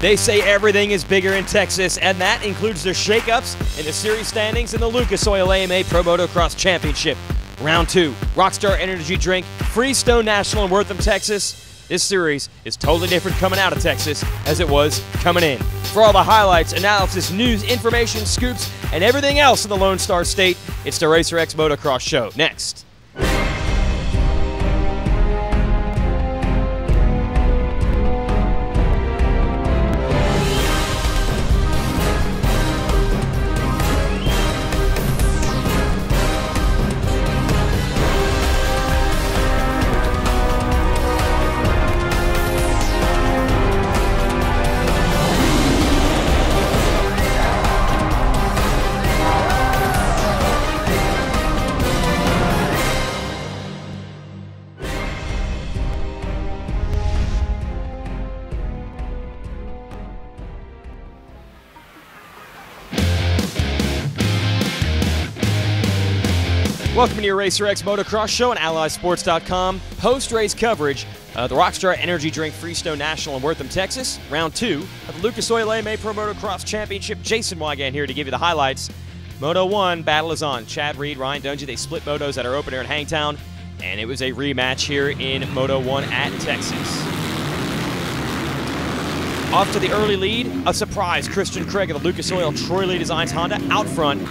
They say everything is bigger in Texas, and that includes the shakeups in the series standings in the Lucas Oil AMA Pro Motocross Championship. Round 2, Rockstar Energy Drink, Freestone National in Wortham, Texas. This series is totally different coming out of Texas as it was coming in. For all the highlights, analysis, news, information, scoops, and everything else in the Lone Star State, it's the Racer X Motocross Show. Next. Welcome to your Racer X Motocross Show on AllySports.com. Post-race coverage of the Rockstar Energy Drink Freestone National in Wortham, Texas. Round 2 of the Lucas Oil AMA Pro Motocross Championship. Jason Wygant here to give you the highlights. Moto 1 battle is on. Chad Reed, Ryan Dungey, they split motos at our opener in Hangtown, and it was a rematch here in Moto 1 at Texas. Off to the early lead, a surprise. Christian Craig of the Lucas Oil Troy Lee Designs Honda out front.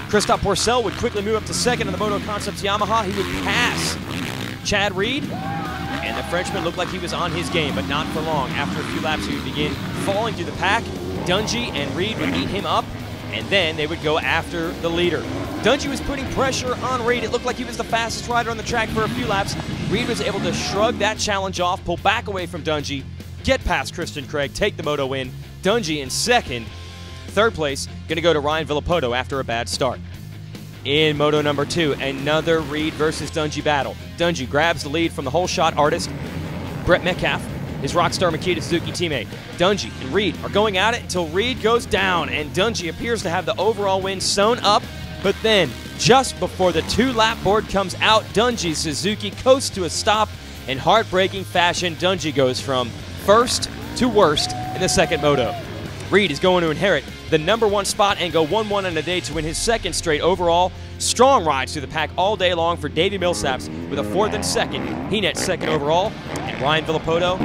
Christophe Porcel would quickly move up to second in the Moto Concepts Yamaha. He would pass Chad Reed, and the Frenchman looked like he was on his game, but not for long. After a few laps, he would begin falling through the pack. Dungey and Reed would eat him up, and then they would go after the leader. Dungey was putting pressure on Reed. It looked like he was the fastest rider on the track for a few laps. Reed was able to shrug that challenge off, pull back away from Dungey, get past Christian Craig, take the moto win. Dungey in second. Third place, going to go to Ryan Villapoto after a bad start. In Moto number 2, another Reed versus Dungey battle. Dungey grabs the lead from the whole shot artist, Brett Metcalf, his Rockstar Makita Suzuki teammate. Dungey and Reed are going at it until Reed goes down, and Dungey appears to have the overall win sewn up. But then, just before the 2-lap board comes out, Dungey's Suzuki coasts to a stop. In heartbreaking fashion, Dungey goes from first to worst in the second moto. Reed is going to inherit the number 1 spot and go 1-1 on the day to win his second straight overall. Strong rides through the pack all day long for Davey Millsaps with a 4th and 2nd. He nets 2nd overall. And Ryan Villapoto,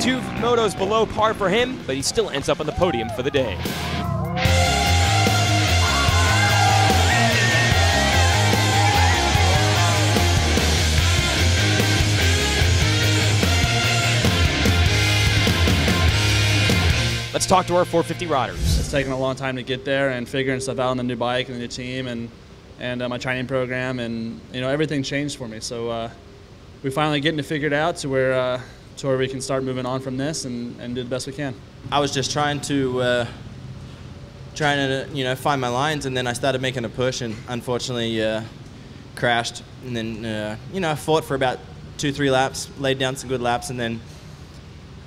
2 motos below par for him, but he still ends up on the podium for the day. Let's talk to our 450 riders. It's taken a long time to get there and figuring stuff out on the new bike and the new team and my training program, and everything changed for me. So we're finally getting it figured out to where we can start moving on from this and do the best we can. I was just trying to find my lines, and then I started making a push, and unfortunately crashed. And then I fought for about 2-3 laps, laid down some good laps, and then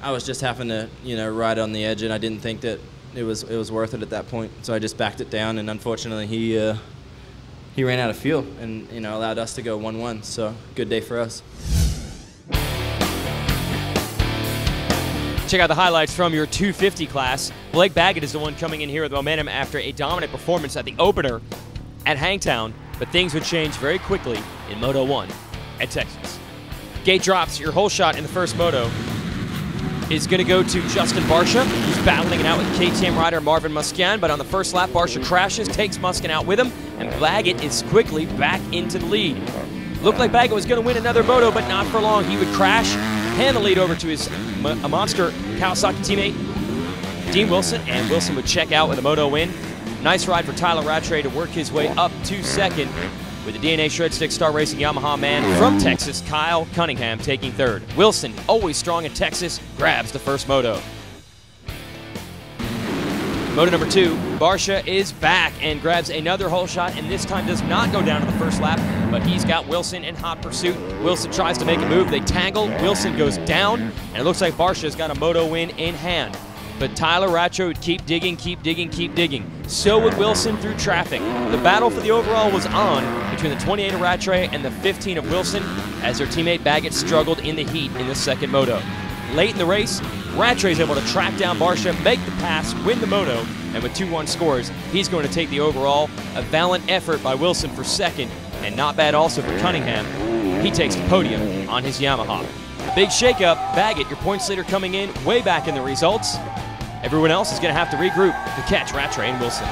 I was just having to, ride on the edge, and I didn't think that it was worth it at that point. So I just backed it down, and unfortunately he ran out of fuel and allowed us to go 1-1. So good day for us. Check out the highlights from your 250 class. Blake Baggett is the one coming in here with momentum after a dominant performance at the opener at Hangtown, but things would change very quickly in Moto 1 at Texas. Gate drops, your whole shot in the first moto is going to go to Justin Barcia, who's battling it out with KTM rider Marvin Musquin, but on the first lap, Barcia crashes, takes Musquin out with him, and Baggett is quickly back into the lead. Looked like Baggett was going to win another moto, but not for long. He would crash, hand the lead over to his monster Kawasaki teammate, Dean Wilson, and Wilson would check out with a moto win. Nice ride for Tyler Rattray to work his way up to second, with the DNA Shred Stick Star Racing Yamaha man from Texas, Kyle Cunningham, taking third. Wilson, always strong in Texas, grabs the first moto. Moto number 2, Barcia is back and grabs another hole shot, and this time does not go down to the first lap, but he's got Wilson in hot pursuit. Wilson tries to make a move, they tangle, Wilson goes down, and it looks like Barcia's got a moto win in hand. But Tyler Rattray would keep digging, keep digging, keep digging. So would Wilson through traffic. The battle for the overall was on between the 28 of Rattray and the 15 of Wilson as their teammate Baggett struggled in the heat in the second moto. late in the race, Rattray's able to track down Barcia, make the pass, win the moto, and with 2-1 scores, he's going to take the overall. A valiant effort by Wilson for second, and not bad also for Cunningham. He takes the podium on his Yamaha. Big shakeup. Baggett, your points leader, coming in way back in the results. Everyone else is going to have to regroup to catch Rattray and Wilson.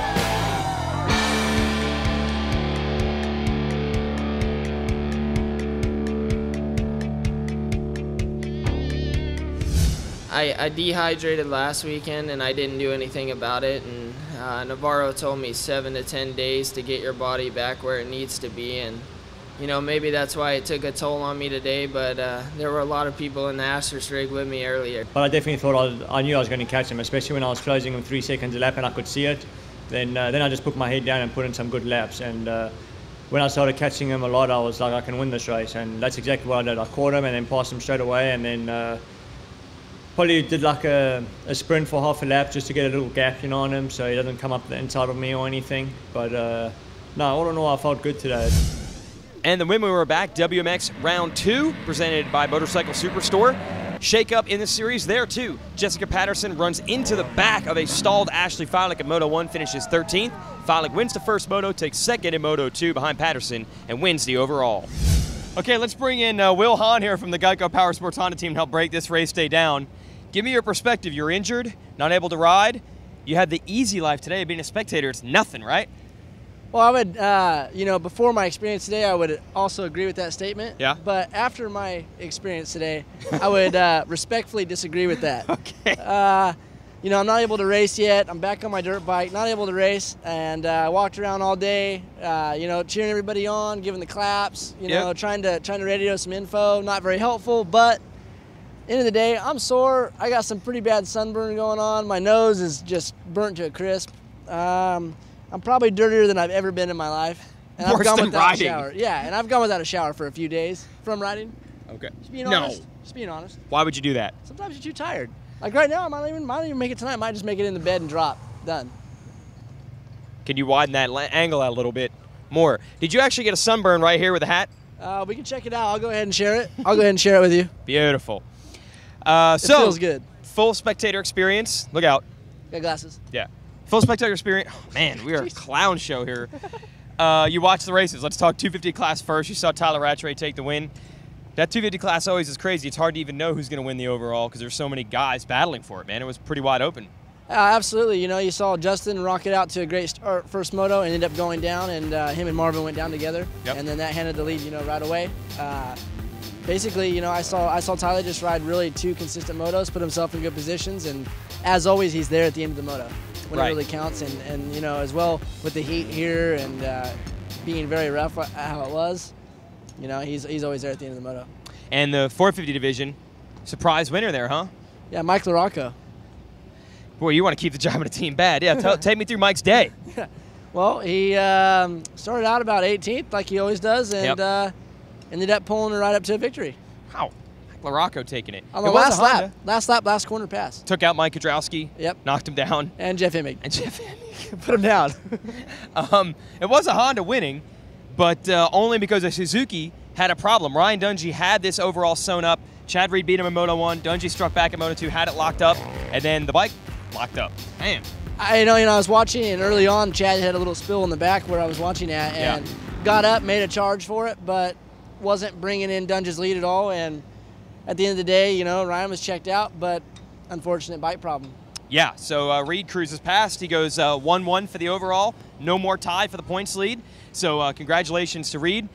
I dehydrated last weekend and I didn't do anything about it, and Navarro told me 7 to 10 days to get your body back where it needs to be, and you know, maybe that's why it took a toll on me today, but there were a lot of people in the asterisk rig with me earlier. But I definitely thought I knew I was going to catch him, especially when I was closing him 3 seconds a lap and I could see it. Then I just put my head down and put in some good laps, and when I started catching him a lot, I was like, I can win this race, and that's exactly what I did. I caught him and then passed him straight away, and then probably did like a sprint for half a lap just to get a little gap, you know, on him, so he doesn't come up the inside of me or anything. But no, all in all, I felt good today. And then when we were back, WMX Round 2, presented by Motorcycle Superstore. Shake up in the series there too. Jessica Patterson runs into the back of a stalled Ashley Feilich in Moto 1, finishes 13th. Feilich wins the first moto, takes second in Moto 2 behind Patterson, and wins the overall. Okay, let's bring in Will Hahn here from the Geico Power Sports Honda team to help break this race day down. Give me your perspective. You're injured, not able to ride. You had the easy life today. Being a spectator, it's nothing, right? Well, I would, you know, before my experience today, I would also agree with that statement. Yeah. But after my experience today, I would respectfully disagree with that. Okay. You know, I'm not able to race yet. I'm back on my dirt bike, not able to race, and I walked around all day, you know, cheering everybody on, giving the claps, you know, trying to radio some info. Not very helpful, but end of the day, I'm sore. I got some pretty bad sunburn going on. My nose is just burnt to a crisp. I'm probably dirtier than I've ever been in my life. And Worse I've gone than without riding. a shower. Yeah, and I've gone without a shower for a few days from riding. Okay. Just being honest. Just being honest. Why would you do that? Sometimes you're too tired. Like right now, I might not even make it tonight. I might just make it in the bed and drop. Done. Can you widen that angle out a little bit more? Did you actually get a sunburn right here with the hat? We can check it out. I'll go ahead and share it. I'll go ahead and share it with you. Beautiful. It feels good. Full spectator experience. Look out. Got glasses. Yeah. Full spectator experience. Oh, man, we are a clown show here. You watched the races. Let's talk 250 class first. You saw Tyler Rattray take the win. That 250 class always is crazy. It's hard to even know who's going to win the overall because there's so many guys battling for it, man. It was pretty wide open. Absolutely. You know, you saw Justin rock it out to a great start first moto and ended up going down, and him and Marvin went down together. Yep. And then that handed the lead, you know, right away. Basically, you know, I saw Tyler just ride really 2 consistent motos, put himself in good positions, and as always, he's there at the end of the moto when it really counts. And you know, as well with the heat here and being very rough how it was, you know, he's always there at the end of the moto. And the 450 division, surprise winner there, huh? Yeah, Mike LaRocco. Boy, you want to keep the job on a team bad. Yeah, take me through Mike's day. Well, he started out about 18th, like he always does, and ended up pulling right up to a victory. Wow. LaRocco taking it. On the last lap, last corner pass. Took out Mike Kudrowski. Yep. Knocked him down. And Jeff Hemming. Put him down. It was a Honda winning, but only because a Suzuki had a problem. Ryan Dungey had this overall sewn up. Chad Reed beat him in Moto 1. Dungey struck back in Moto 2, had it locked up, and then the bike locked up. Damn. I know, I was watching, and early on, Chad had a little spill in the back where I was watching at, and got up, made a charge for it, but wasn't bringing in Dungey's lead at all. And at the end of the day, you know, Ryan was checked out, but unfortunate bike problem. Yeah, so Reed cruises past. He goes 1-1 for the overall. No more tie for the points lead. So congratulations to Reed.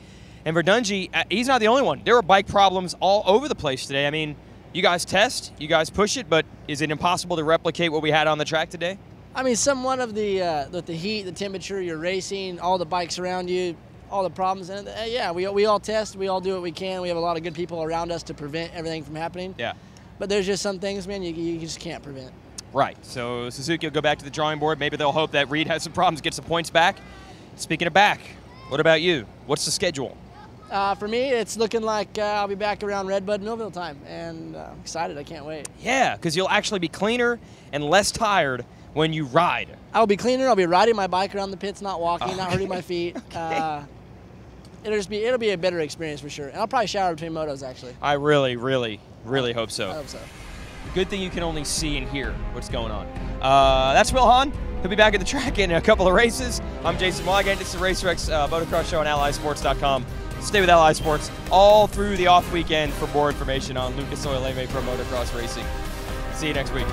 And for Dungey, he's not the only one. There were bike problems all over the place today. I mean, you guys test, you guys push it, but is it impossible to replicate what we had on the track today? I mean, somewhat of the heat, the temperature, you're racing, all the bikes around you, all the problems. And yeah, we all test, we all do what we can. We have a lot of good people around us to prevent everything from happening. Yeah. But there's just some things, man, you just can't prevent. Right. So Suzuki will go back to the drawing board. Maybe they'll hope that Reed has some problems, get some points back. Speaking of back, what about you? What's the schedule? For me, it's looking like I'll be back around Redbud Millville time, and I'm excited. I can't wait. Yeah, because you'll actually be cleaner and less tired when you ride. I'll be cleaner. I'll be riding my bike around the pits, not walking, not hurting my feet. Okay. It'll be a better experience for sure. And I'll probably shower between motos, actually. I really hope so. I hope so. Good thing you can only see and hear what's going on. That's Will Hahn. He'll be back at the track in a couple of races. I'm Jason Wygant. This is the RacerX Motocross Show on AllySports.com. Stay with Ally Sports all through the off weekend for more information on Lucas Oil AMA Pro Motocross Racing. See you next week.